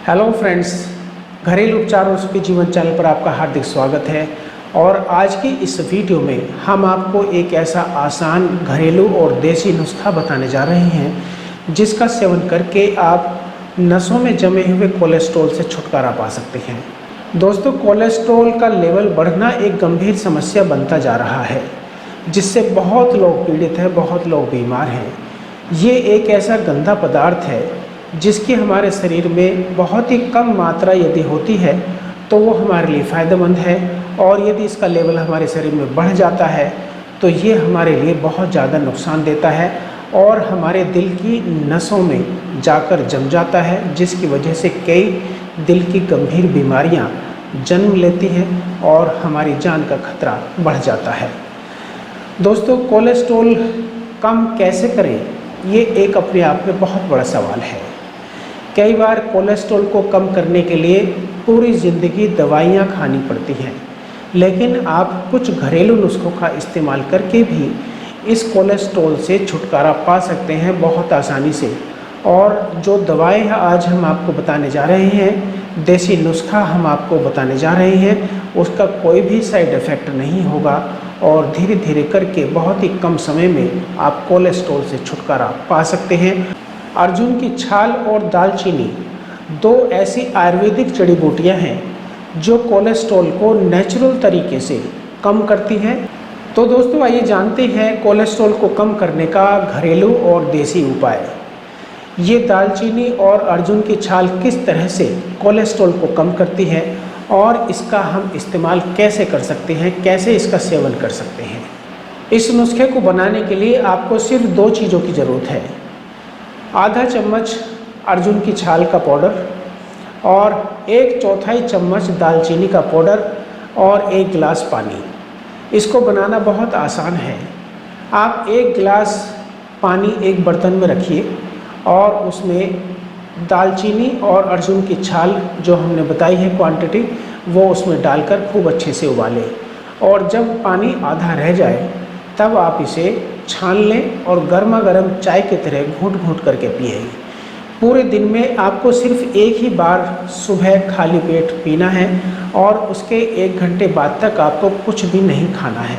Hello friends, घरेलू उपचार और उसके जीवन चैनल पर आपका हार्दिक स्वागत है। और आज की इस वीडियो में हम आपको एक ऐसा आसान घरेलू और देसी नुस्खा बताने जा रहे हैं जिसका सेवन करके आप नसों में जमे हुए कोलेस्ट्रॉल से छुटकारा पा सकते हैं। दोस्तों, कोलेस्ट्रॉल का लेवल बढ़ना एक गंभीर समस्या बनता जा रहा है जिससे बहुत लोग पीड़ित हैं, बहुत लोग बीमार हैं। ये एक ऐसा गंदा पदार्थ है जिसकी हमारे शरीर में बहुत ही कम मात्रा यदि होती है तो वो हमारे लिए फ़ायदेमंद है, और यदि इसका लेवल हमारे शरीर में बढ़ जाता है तो ये हमारे लिए बहुत ज़्यादा नुकसान देता है और हमारे दिल की नसों में जाकर जम जाता है, जिसकी वजह से कई दिल की गंभीर बीमारियां जन्म लेती हैं और हमारी जान का खतरा बढ़ जाता है। दोस्तों, कोलेस्ट्रॉल कम कैसे करें, ये एक अपने आप में बहुत बड़ा सवाल है। कई बार कोलेस्ट्रॉल को कम करने के लिए पूरी ज़िंदगी दवाइयाँ खानी पड़ती हैं, लेकिन आप कुछ घरेलू नुस्खों का इस्तेमाल करके भी इस कोलेस्ट्रॉल से छुटकारा पा सकते हैं बहुत आसानी से। और जो दवाएं आज हम आपको बताने जा रहे हैं, देसी नुस्खा हम आपको बताने जा रहे हैं, उसका कोई भी साइड इफ़ेक्ट नहीं होगा और धीरे धीरे करके बहुत ही कम समय में आप कोलेस्ट्रॉल से छुटकारा पा सकते हैं। अर्जुन की छाल और दालचीनी दो ऐसी आयुर्वेदिक जड़ी बूटियाँ हैं जो कोलेस्ट्रॉल को नेचुरल तरीके से कम करती हैं। तो दोस्तों, आइए जानते हैं कोलेस्ट्रॉल को कम करने का घरेलू और देसी उपाय। ये दालचीनी और अर्जुन की छाल किस तरह से कोलेस्ट्रॉल को कम करती है और इसका हम इस्तेमाल कैसे कर सकते हैं, कैसे इसका सेवन कर सकते हैं। इस नुस्खे को बनाने के लिए आपको सिर्फ दो चीज़ों की ज़रूरत है: आधा चम्मच अर्जुन की छाल का पाउडर और 1/4 चम्मच दालचीनी का पाउडर और 1 गिलास पानी। इसको बनाना बहुत आसान है। आप 1 गिलास पानी एक बर्तन में रखिए और उसमें दालचीनी और अर्जुन की छाल जो हमने बताई है क्वांटिटी, वो उसमें डालकर खूब अच्छे से उबालें। और जब पानी आधा रह जाए तब आप इसे छान लें और गर्मा गर्म चाय की तरह घूंट घूंट करके पिए। पूरे दिन में आपको सिर्फ एक ही बार सुबह खाली पेट पीना है और उसके 1 घंटे बाद तक आपको कुछ भी नहीं खाना है।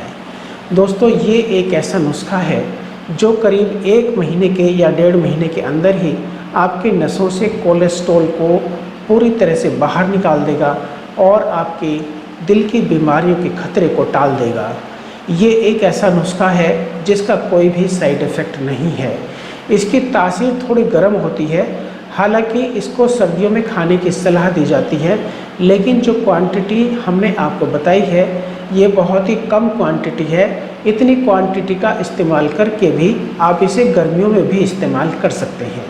दोस्तों, ये एक ऐसा नुस्खा है जो करीब 1 महीने के या 1.5 महीने के अंदर ही आपके नसों से कोलेस्ट्रॉल को पूरी तरह से बाहर निकाल देगा और आपके दिल की बीमारियों के खतरे को टाल देगा। ये एक ऐसा नुस्खा है जिसका कोई भी साइड इफ़ेक्ट नहीं है। इसकी तासीर थोड़ी गर्म होती है, हालांकि इसको सर्दियों में खाने की सलाह दी जाती है, लेकिन जो क्वांटिटी हमने आपको बताई है ये बहुत ही कम क्वांटिटी है। इतनी क्वांटिटी का इस्तेमाल करके भी आप इसे गर्मियों में भी इस्तेमाल कर सकते हैं।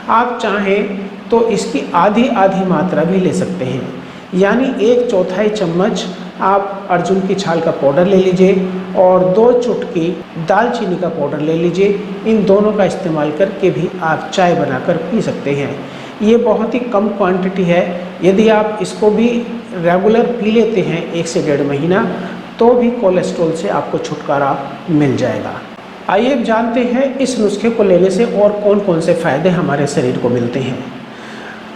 आप चाहें तो इसकी आधी आधी मात्रा भी ले सकते हैं, यानी 1/4 चम्मच आप अर्जुन की छाल का पाउडर ले लीजिए और 2 चुटकी दालचीनी का पाउडर ले लीजिए। इन दोनों का इस्तेमाल करके भी आप चाय बनाकर पी सकते हैं। ये बहुत ही कम क्वांटिटी है। यदि आप इसको भी रेगुलर पी लेते हैं 1 से 1.5 महीना, तो भी कोलेस्ट्रॉल से आपको छुटकारा मिल जाएगा। आइए अब जानते हैं इस नुस्खे को लेने से और कौन कौन से फ़ायदे हमारे शरीर को मिलते हैं।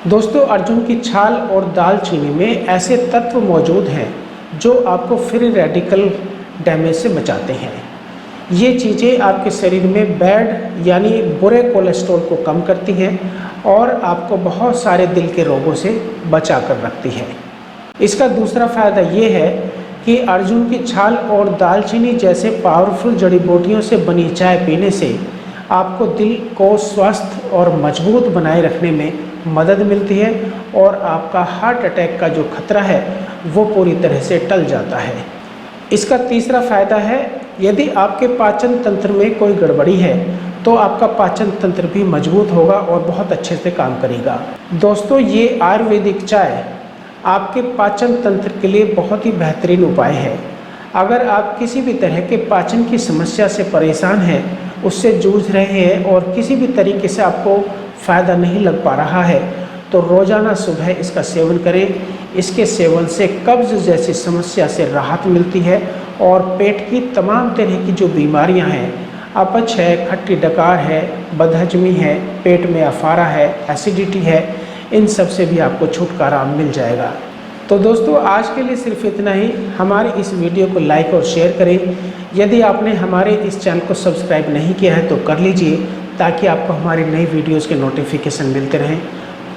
दोस्तों, अर्जुन की छाल और दालचीनी में ऐसे तत्व मौजूद हैं जो आपको फ्री रेडिकल डैमेज से बचाते हैं। ये चीज़ें आपके शरीर में बैड यानी बुरे कोलेस्ट्रॉल को कम करती हैं और आपको बहुत सारे दिल के रोगों से बचा कर रखती है। इसका दूसरा फ़ायदा ये है कि अर्जुन की छाल और दालचीनी जैसे पावरफुल जड़ी बूटियों से बनी चाय पीने से आपको दिल को स्वस्थ और मजबूत बनाए रखने में मदद मिलती है और आपका हार्ट अटैक का जो खतरा है वो पूरी तरह से टल जाता है। इसका तीसरा फ़ायदा है, यदि आपके पाचन तंत्र में कोई गड़बड़ी है तो आपका पाचन तंत्र भी मजबूत होगा और बहुत अच्छे से काम करेगा। दोस्तों, ये आयुर्वेदिक चाय आपके पाचन तंत्र के लिए बहुत ही बेहतरीन उपाय है। अगर आप किसी भी तरह के पाचन की समस्या से परेशान हैं, उससे जूझ रहे हैं और किसी भी तरीके से आपको फ़ायदा नहीं लग पा रहा है, तो रोज़ाना सुबह इसका सेवन करें। इसके सेवन से कब्ज़ जैसी समस्या से राहत मिलती है और पेट की तमाम तरह की जो बीमारियां हैं, अपच है, खट्टी डकार है, बदहजमी है, पेट में अफारा है, एसिडिटी है, इन सब से भी आपको छुटकारा मिल जाएगा। तो दोस्तों आज के लिए सिर्फ इतना ही। हमारे इस वीडियो को लाइक और शेयर करें। यदि आपने हमारे इस चैनल को सब्सक्राइब नहीं किया है तो कर लीजिए, ताकि आपको हमारी नई वीडियोज़ के नोटिफिकेशन मिलते रहें।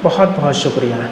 बहुत बहुत शुक्रिया।